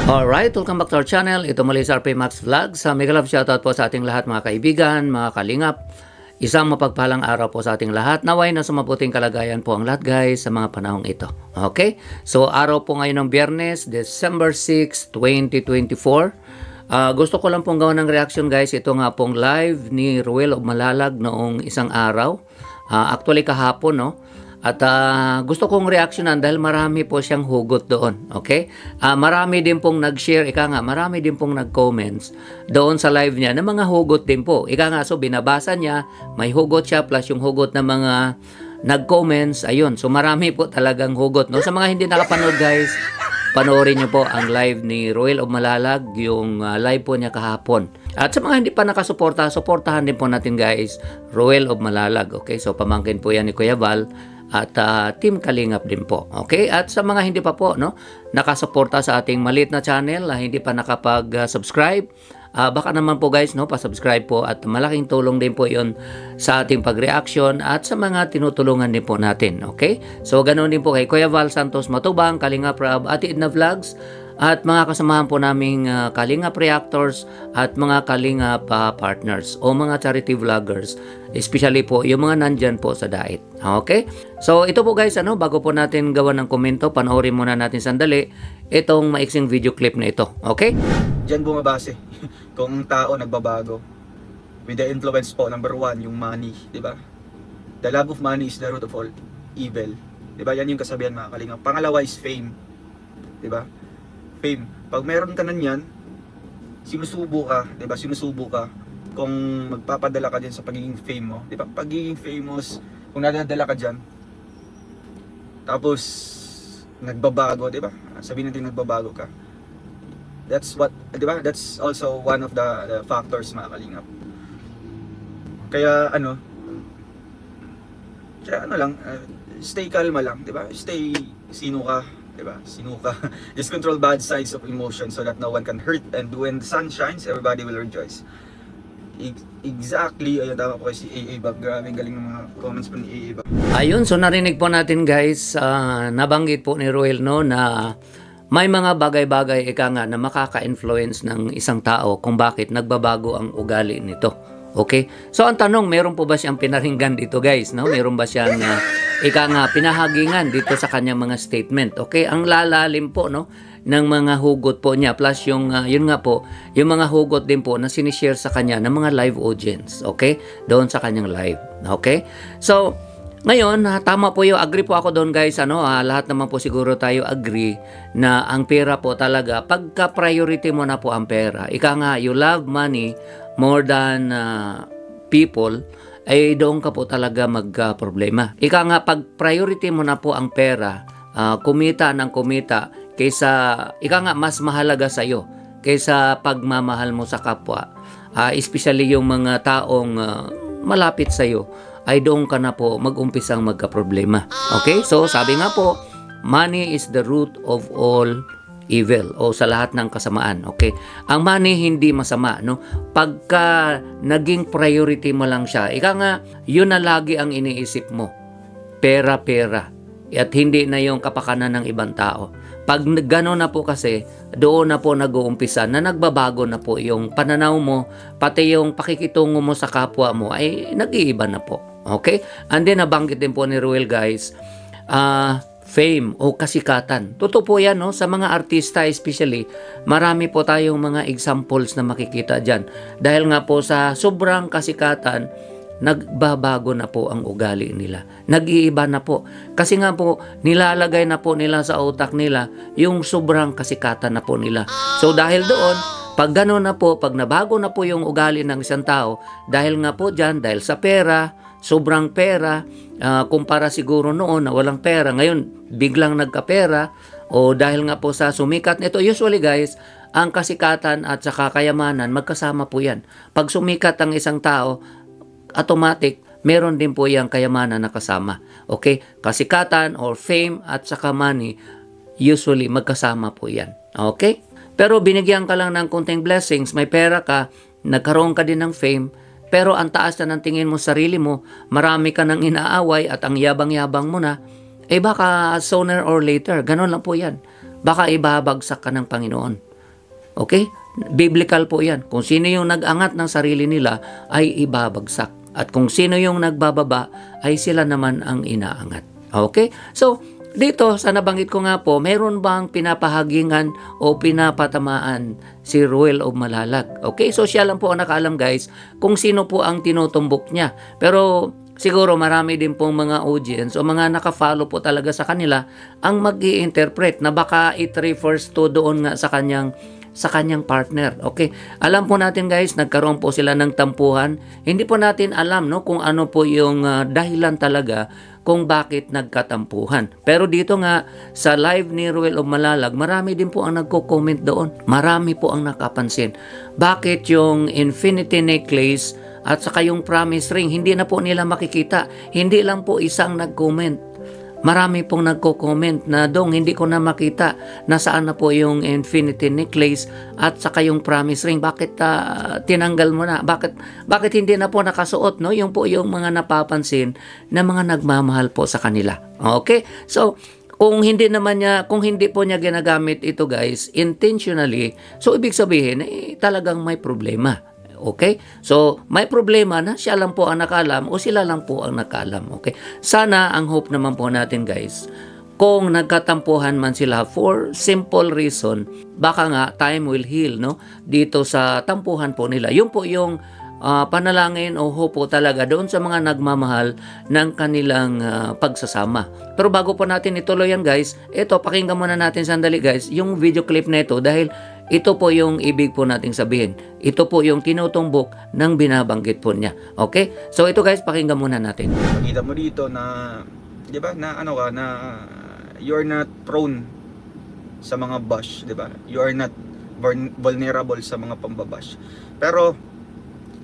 Alright, welcome back to our channel. Ito muli sa RP Max Vlog. Mega love shoutout po sa ating lahat mga kaibigan, mga kalingap. Isang mapagpalang araw po sa ating lahat. Naway na sumabuting kalagayan po ang lahat guys sa mga panahong ito. Okay? So araw po ngayon ng Biyernes, December 6, 2024. Gusto ko lang pong gawa ng reaction guys. Ito nga pong live ni Ruel of Malalag noong isang araw. Actually kahapon, no? At gusto kong reaksyonan dahil marami po siyang hugot doon. Okay? Marami din pong nag-share, marami din pong nag-comments doon sa live niya na mga hugot din po. So binabasa niya, may hugot siya plus yung hugot ng mga nag-comments. Ayun, so marami po talagang hugot. No? Sa mga hindi nakapanood guys, panoorin niyo po ang live ni Ruel of Malalag, yung live po niya kahapon. At sa mga hindi pa nakasuporta, suportahan din po natin guys, Ruel of Malalag. Okay, so pamangkin po yan ni Kuya Val. At Team Kalingap din po. Okay? At sa mga hindi pa po, no, nakasuporta sa ating maliit na channel, hindi pa nakapag-subscribe, baka naman po guys, no, pa-subscribe po at malaking tulong din po 'yon sa ating pag-reaction at sa mga tinutulungan din po natin. Okay? So, ganoon din po kay Kuya Val Santos Matubang, Kalingap Rab, Ate Edna Vlogs, at mga kasamahan po naming Kalingap Reactors at mga Kalingap partners o mga charity vloggers, especially po yung mga nandyan po sa Dait. Okay? So ito po guys, bago po natin gawa ng komento, panoorin muna natin sandali itong maiksing video clip na ito. Okay? Diyan bumabase kung ang tao nagbabago. With the influence po, number one, yung money, di ba? The love of money is the root of all evil. Di ba? Yan yung kasabihan mga Kalingap. Pangalawa is fame. Di ba? Fame. Pag meron ka na yan, sinusubo ka, 'di ba? Sinusubo ka kung magpapadala ka din sa pagiging fame mo, 'di ba? Pagiging famous, kung nadadala ka diyan. Tapos nagbabago, 'di ba? Sabihin natin nagbabago ka. That's what, 'di ba? That's also one of the factors mga Kalingap. Kaya stay kalma lang, 'di ba? Stay sino ka. Diba? Sinuka. Just control bad sides of emotion so that no one can hurt, and when the sun shines, everybody will rejoice. Exactly. Ayun, tama po kay si AA Bag. Grabe, galing ng mga comments po ni AA Bag. Ayun, so narinig po natin guys, nabanggit po ni Ruel, no, na may mga bagay-bagay na makaka-influence ng isang tao kung bakit nagbabago ang ugali nito. Okay? So ang tanong, meron po ba siyang pinaringgan dito guys? No? Meron ba siyang pinahagingan dito sa kanyang mga statement? Okay? Ang lalalim po, no, ng mga hugot po niya plus yung yun nga po, yung mga hugot din po na sinishare sa kanya ng mga live audience. Okay? Doon sa kanyang live. Okay? So ngayon, tama po yung agree po ako doon guys. Lahat naman po siguro tayo agree na ang pera po talaga, pagka priority mo na po ang pera, you love money more than people, ay doon ka po talaga magka-problema. Pag priority mo na po ang pera, kumita ng kumita, kaysa, mas mahalaga sa'yo, kaysa pagmamahal mo sa kapwa, especially yung mga taong malapit sa'yo, ay doon ka na po mag-umpisang magka-problema. Okay? So, sabi nga po, money is the root of all evil o sa lahat ng kasamaan. Okay? Ang money hindi masama, no? Pagka naging priority mo lang siya, yun na lagi ang iniisip mo. Pera-pera. At hindi na yung kapakanan ng ibang tao. Pag gano'n na po kasi, doon na po nag-uumpisa na nagbabago na po yung pananaw mo, pati yung pakikitungo mo sa kapwa mo ay nag-iiba na po. Okay? And then nabanggit din po ni Ruel guys, fame o kasikatan. Totoo po yan, no? Sa mga artista especially, marami po tayong mga examples na makikita dyan. Dahil nga po sa sobrang kasikatan, nagbabago na po ang ugali nila. Nag-iiba na po. Kasi nga po, nilalagay na po nila sa utak nila yung sobrang kasikatan na po nila. So dahil doon, pag gano'n na po, pag nabago na po yung ugali ng isang tao, dahil nga po dyan, dahil sa pera, sobrang pera, kumpara siguro noon na walang pera, ngayon biglang nagkapera, o dahil nga po sa sumikat nito, usually guys, ang kasikatan at saka kayamanan, magkasama po yan. Pag sumikat ang isang tao, automatic, meron din po yung kayamanan na kasama. Okay? Kasikatan or fame at saka money, usually magkasama po yan. Okay? Pero binigyan ka lang ng konting blessings, may pera ka, nagkaroon ka din ng fame, pero ang taas na ng tingin mo sa sarili mo, marami ka nang inaaway at ang yabang-yabang mo na, eh baka sooner or later, ganun lang po yan. Baka ibabagsak ka ng Panginoon. Okay? Biblical po yan. Kung sino yung nag-angat ng sarili nila, ay ibabagsak. At kung sino yung nagbababa, ay sila naman ang inaangat. Okay? So, dito, sa nabanggit ko nga po, meron bang pinapahagingan o pinapatamaan si Ruel of Malalag? Okay? So, siya lang po ang nakaalam, guys, kung sino po ang tinutumbok niya. Pero, siguro marami din pong mga audience o mga nakafollow po talaga sa kanila ang mag-i-interpret na baka it refers to doon nga sa kanyang partner. Okay? Alam po natin, guys, nagkaroon po sila ng tampuhan. Hindi po natin alam, no, kung ano po yung dahilan talaga kung bakit nagkatampuhan. Pero dito nga sa live ni Ruel of Malalag, marami din po ang nagko-comment doon. Marami po ang nakapansin. Bakit yung infinity necklace at saka yung promise ring, hindi na po nila makikita. Hindi lang po isang nag-comment. Marami pong nagko-comment na, Dong, hindi ko na makita nasaan na po yung infinity necklace at saka yung promise ring. Bakit tinanggal mo na? Bakit hindi na po nakasuot? No? Yung po yung mga napapansin na mga nagmamahal po sa kanila. Okay? So, kung hindi po niya ginagamit ito, guys, intentionally, so ibig sabihin, talagang may problema. Okay? So, may problema na siya lang po ang nakaalam o sila lang po ang nakaalam. Okay? Sana, ang hope naman po natin, guys, kung nagkatampuhan man sila for simple reason, baka nga time will heal, no? Dito sa tampuhan po nila. Yun po yung panalangin o hope po talaga doon sa mga nagmamahal ng kanilang pagsasama. Pero bago po natin ituloy yan, guys, ito, pakinggan muna natin sandali, guys, yung video clip na ito dahil ito po yung ibig po nating sabihin. Ito po yung tinutumbok ng binabanggit po niya. Okay? So ito, guys, pakinggan muna natin. Makita mo dito na, di ba, na ano ka, na you're not prone sa mga bash, di ba? You are not vulnerable sa mga pambabash. Pero,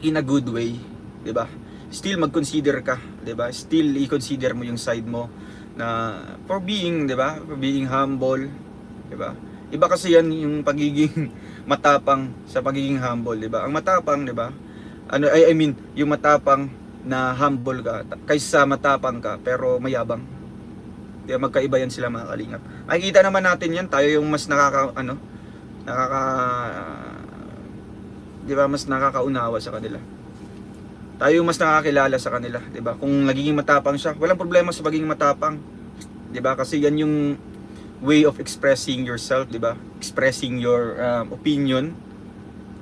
in a good way, di ba? Still mag-consider ka, di ba? Still i-consider mo yung side mo na for being, di ba? For being humble, di ba? Iba kasi yan yung pagiging matapang sa pagiging humble, di ba? Ang matapang, di ba? I mean, yung matapang na humble ka kaysa matapang ka pero mayabang. Di ba? Magkaiba yan sila, mga kalingap. Makikita naman natin yan, tayo yung mas di ba, mas nakakaunawa sa kanila. Tayo yung mas nakakilala sa kanila, di ba? Kung nagiging matapang siya, walang problema sa pagiging matapang. Di ba? Kasi yan yung way of expressing yourself, di ba? Expressing your opinion.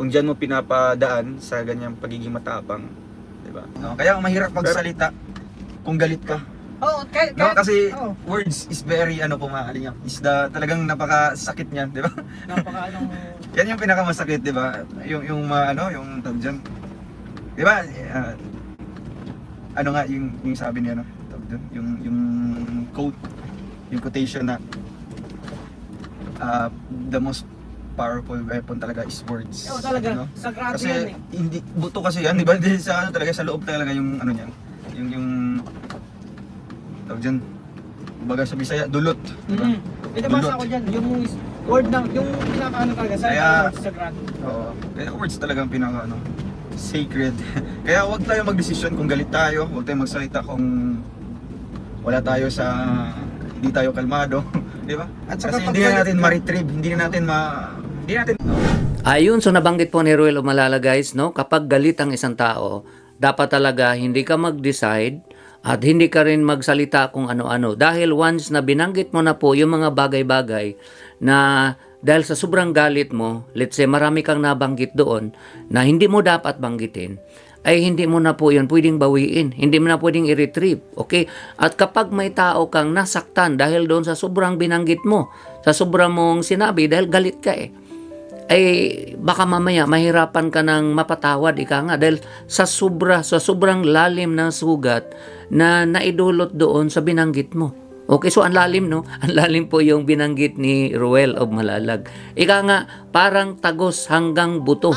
Kung diyan mo pinapadaan sa ganyang pagiging matapang, di ba? No, kaya mahirap magsalita kung galit ka. Oh, No, kasi words is very pumahaling yan. Talagang napakasakit niyan, di ba? Yan yung pinakamasakit, di ba? Yung tawag diyan. Di ba? Ano nga yung sabi niya, tawag doon, yung quote, yung quotation na the most powerful weapon talaga is words. Oo, talaga. No? Sagrado Kasi yan hindi buto kasi yan, di ba? Sa talaga sa loob talaga yung niyan. Yung tawag diyan. Kumbaga sa Bisaya, dulot. Diba? Ito basa ko diyan, yung word ng yung pinakaano talaga sa sagrado. Oo. Kaya words talagang sacred. Kaya wag tayo magdesisyon kung galit tayo, wag tayong magsalita kung wala tayo hindi tayo kalmado, di ba? At kasi hindi natin ma-retrieve, hindi natin Ayun, so nabanggit po ni Ruel of Malalag, guys, no? Kapag galit ang isang tao, dapat talaga hindi ka mag-decide at hindi ka rin magsalita kung ano-ano. Dahil once na binanggit mo na po yung mga bagay-bagay na dahil sa sobrang galit mo, let's say marami kang nabanggit doon na hindi mo dapat banggitin, ay hindi mo na po yun pwedeng bawiin. Hindi mo na pwedeng i-retrieve. Okay? At kapag may tao kang nasaktan dahil doon sa sobrang binanggit mo, sa sobrang mong sinabi dahil galit ka ay baka mamaya mahirapan ka ng mapatawad, ika nga, dahil sa sobrang lalim ng sugat na naidulot doon sa binanggit mo. Okay, so ang lalim, no? Ang lalim po yung binanggit ni Ruel of Malalag. Ika nga, parang tagos hanggang buto.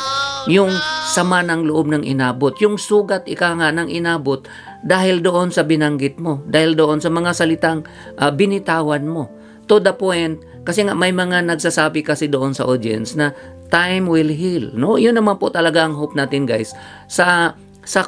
Yung sama ng loob ng inabot. Yung sugat, ika nga, ng inabot dahil doon sa binanggit mo. Dahil doon sa mga salitang binitawan mo. To the point, kasi nga may mga nagsasabi kasi doon sa audience na time will heal, no? Yun naman po talaga ang hope natin, guys. Sa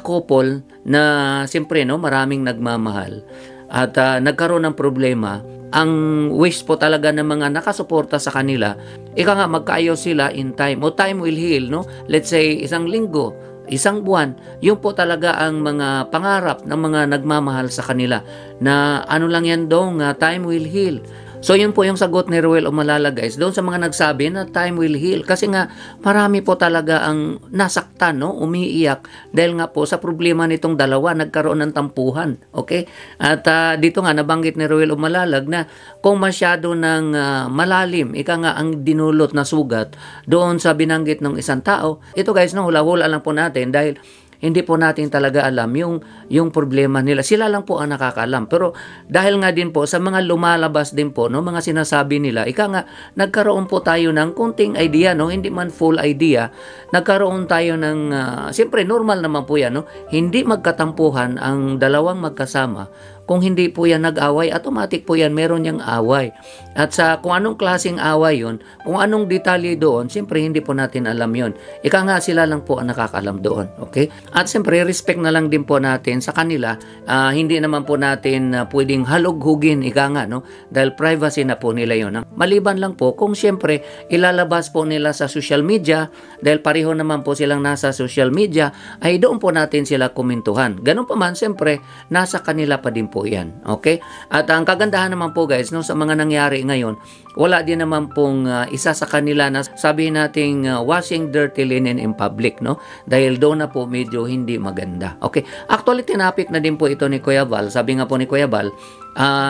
couple na, siyempre, no, maraming nagmamahal. at nagkaroon ng problema, ang wish po talaga ng mga nakasuporta sa kanila, ika nga magkaayos sila in time, o time will heal, no? Let's say, isang linggo, isang buwan, yun po talaga ang mga pangarap ng mga nagmamahal sa kanila, na ano lang yan dong, time will heal. So yun po yung sagot ni Ruel Umalala guys, doon sa mga nagsabi na time will heal, kasi nga marami po talaga ang nasaktan, no? Umiiyak dahil nga po sa problema nitong dalawa, nagkaroon ng tampuhan, okay? At dito nga nabanggit ni Ruel Umalalag na kung masyado ng malalim, ika nga ang dinulot na sugat doon sa binanggit ng isang tao, ito guys, no, hula-hula lang po natin dahil hindi po natin talaga alam yung problema nila. Sila lang po ang nakakaalam. Pero dahil nga din po sa mga lumalabas din po, no, mga sinasabi nila, ika nga nagkaroon po tayo ng konting idea, no, hindi man full idea. Nagkaroon tayo ng siyempre normal naman po yan, no. Hindi magkatampuhan ang dalawang magkasama. Kung hindi po yan nag-away, automatic po yan meron yang away. At sa kung anong klaseng away yon, kung anong detalye doon, siyempre hindi po natin alam yon. Ika nga sila lang po ang nakakalam doon. Okay? At siyempre, respect na lang din po natin sa kanila. Hindi naman po natin pwedeng halughugin, ika nga, no? Dahil privacy na po nila yon. Maliban lang po kung siyempre ilalabas po nila sa social media, dahil pareho naman po silang nasa social media, ay doon po natin sila komentuhan. Ganun pa man, siyempre, nasa kanila pa din po yan. Okay? At ang kagandahan naman po guys, no, sa mga nangyari ngayon, wala din naman pong isa sa kanila na sabihin nating washing dirty linen in public, no? Dahil doon na po medyo hindi maganda. Okay? Actually, tinapik na din po ito ni Kuya Val. Sabi nga po ni Kuya Val,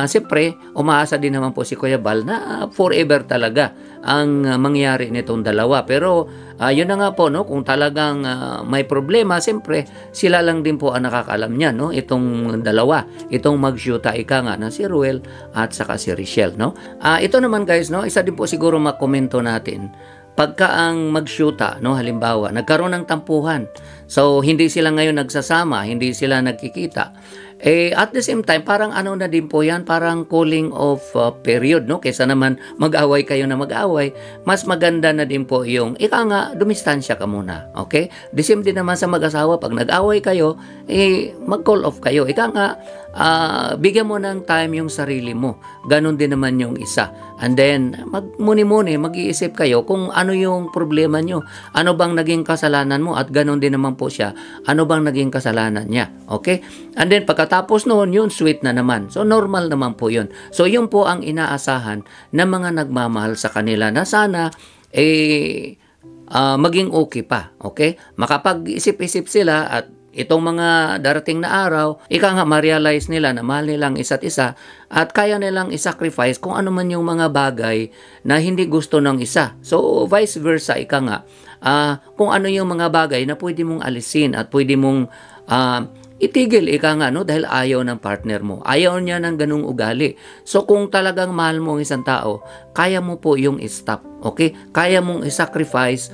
siyempre, umaasa din naman po si Kuya Val na forever talaga ang mangyari nitong dalawa. Pero, yun na nga po, no? Kung talagang may problema, siyempre, sila lang din po ang nakakalam niya, no? Itong dalawa, itong mag-shoota, ika nga na si Ruel at saka si Richelle, no? Ito naman guys, no? Isa din po siguro makomento natin. Pagka ang mag-shoota, no, halimbawa, nagkaroon ng tampuhan. So, hindi sila ngayon nagsasama, hindi sila nagkikita. At the same time, parang ano na din po yan, parang cooling off period, no? Kaysa naman mag-away kayo na mag-away, mas maganda na din po yung, ika nga, dumistansya ka muna, okay? The same din naman sa mag-asawa, pag nag-away kayo, mag-call off kayo. Ika nga, bigyan mo ng time yung sarili mo. Ganon din naman yung isa. And then, muni-muni, mag-iisip kayo kung ano yung problema nyo. Ano bang naging kasalanan mo? At ganon din naman po siya. Ano bang naging kasalanan niya? Okay? And then, pagkatapos noon, yun, sweet na naman. So, normal naman po yun. So, yun po ang inaasahan ng mga nagmamahal sa kanila na sana, maging okay pa. Okay? Makapag-isip-isip sila at itong mga darating na araw, ika nga ma-realize nila na mahal nilang isa't isa at kaya nilang isacrifice kung ano man yung mga bagay na hindi gusto ng isa. So, vice versa, ika nga, kung ano yung mga bagay na pwede mong alisin at pwede mong itigil, ika nga, no? Dahil ayaw ng partner mo. Ayaw niya ng ganung ugali. So, kung talagang mahal mo ang isang tao, kaya mo po yung stop. Okay? Kaya mong isacrifice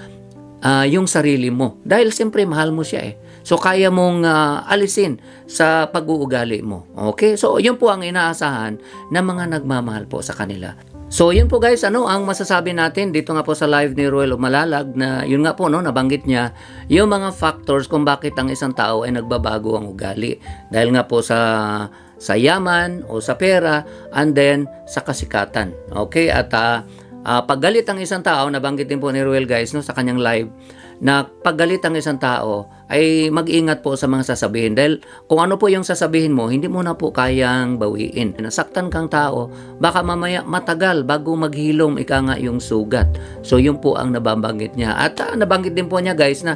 yung sarili mo. Dahil siyempre mahal mo siya eh. So, kaya mong alisin sa pag-uugali mo. Okay? So, yun po ang inaasahan ng mga nagmamahal po sa kanila. So, yun po guys, ano ang masasabi natin dito nga po sa live ni Ruel Umalalag na yun nga po, no, nabanggit niya yung mga factors kung bakit ang isang tao ay nagbabago ang ugali. Dahil nga po sa yaman o sa pera and then sa kasikatan. Okay? At paggalit ang isang tao, nabanggit din po ni Ruel guys, no, sa kanyang live, na paggalit ang isang tao ay mag-ingat po sa mga sasabihin dahil kung ano po yung sasabihin mo, hindi mo na po kayang bawiin. Nasaktan kang tao, baka mamaya matagal bago maghilom ika nga yung sugat. So yun po ang nababanggit niya. At nabanggit din po niya guys na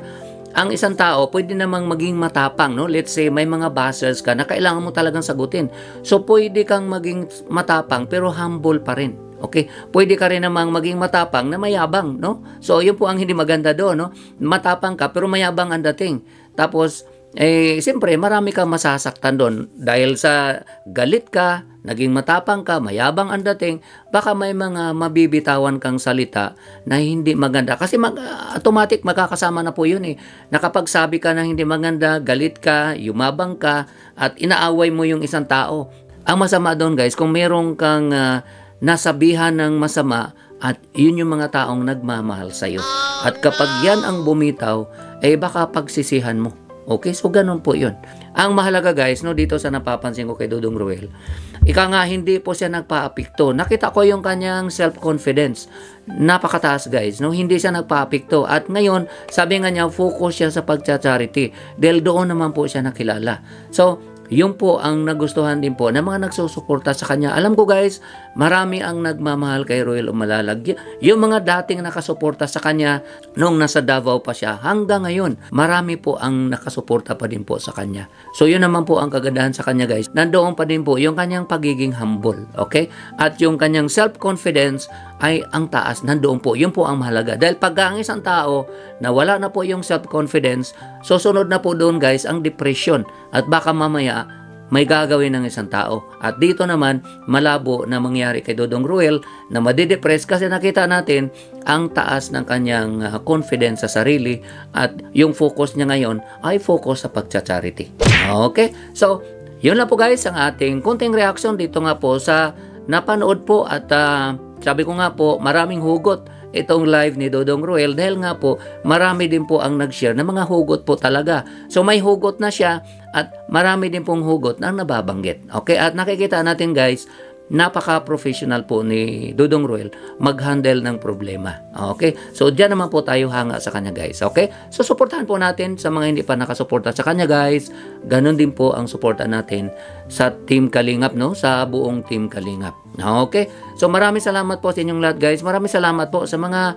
ang isang tao pwede namang maging matapang, no? Let's say may mga bashers ka na kailangan mo talagang sagutin. So pwede kang maging matapang pero humble pa rin. Okay? Pwede ka rin namang maging matapang na mayabang, no? So, yun po ang hindi maganda doon, no? Matapang ka pero mayabang ang dating. Tapos, siyempre, marami kang masasaktan doon. Dahil sa galit ka, naging matapang ka, mayabang ang dating, baka may mga mabibitawan kang salita na hindi maganda. Kasi automatic makakasama na po yun eh. Nakapagsabi ka na hindi maganda, galit ka, yumabang ka, at inaaway mo yung isang tao. Ang masama doon guys, kung meron kang nasabihan ng masama at yun yung mga taong nagmamahal sa iyo. At kapag yan ang bumitaw, baka pagsisihan mo. Okay, so ganun po yun. Ang mahalaga guys, no, dito sa napapansin ko kay Dudong Ruel, ika nga hindi po siya nagpa-apekto. Nakita ko yung kanyang self-confidence. Napakataas guys, no? Hindi siya nagpa-apekto. At ngayon, sabi nga niya, focus siya sa pagcha-charity. Dahil doon naman po siya nakilala. So, yun po ang nagustuhan din po ng mga nagsusuporta sa kanya. Alam ko guys, marami ang nagmamahal kay Roel Umalalag. Yung mga dating nakasuporta sa kanya nung nasa Davao pa siya, hanggang ngayon, marami po ang nakasuporta pa din po sa kanya. So yun naman po ang kagandahan sa kanya guys. Nandoon pa din po yung kanyang pagiging humble. Okay? At yung kanyang self-confidence ay ang taas. Nandoon po. Yun po ang mahalaga. Dahil pag ang isang tao na wala na po yung self-confidence, susunod na po doon guys ang depression. At baka mamaya may gagawin ng isang tao. At dito naman, malabo na mangyari kay Dudong Ruel na madidepress kasi nakita natin ang taas ng kanyang confidence sa sarili at yung focus niya ngayon ay focus sa pagcha-charity. Okay? So, yun lang po guys ang ating konting reaction dito nga po sa napanood po at sabi ko nga po, maraming hugot itong live ni Dudong Ruel dahil nga po marami din po ang nag-share ng mga hugot po talaga. So may hugot na siya at marami din pong hugot na nababanggit. Okay? At nakikita natin guys, napaka-professional po ni Dudong Ruel mag-handle ng problema. Okay? So diyan naman po tayo hanga sa kanya guys. Okay? So suportahan po natin sa mga hindi pa nakasuporta sa kanya guys. Ganon din po ang suporta natin sa Team Kalingap, no? Sa buong Team Kalingap. Okay? So maraming salamat po sa inyong lahat guys. Maraming salamat po sa mga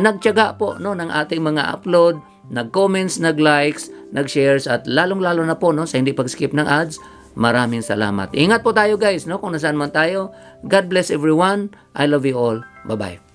nagtiyaga po, no, ng ating mga upload, nag-comments, nag-likes, nag-shares at lalong-lalo na po, no, sa hindi pag-skip ng ads. Maraming salamat. Ingat po tayo guys, no, kung nasaan man tayo. God bless everyone. I love you all. Bye-bye.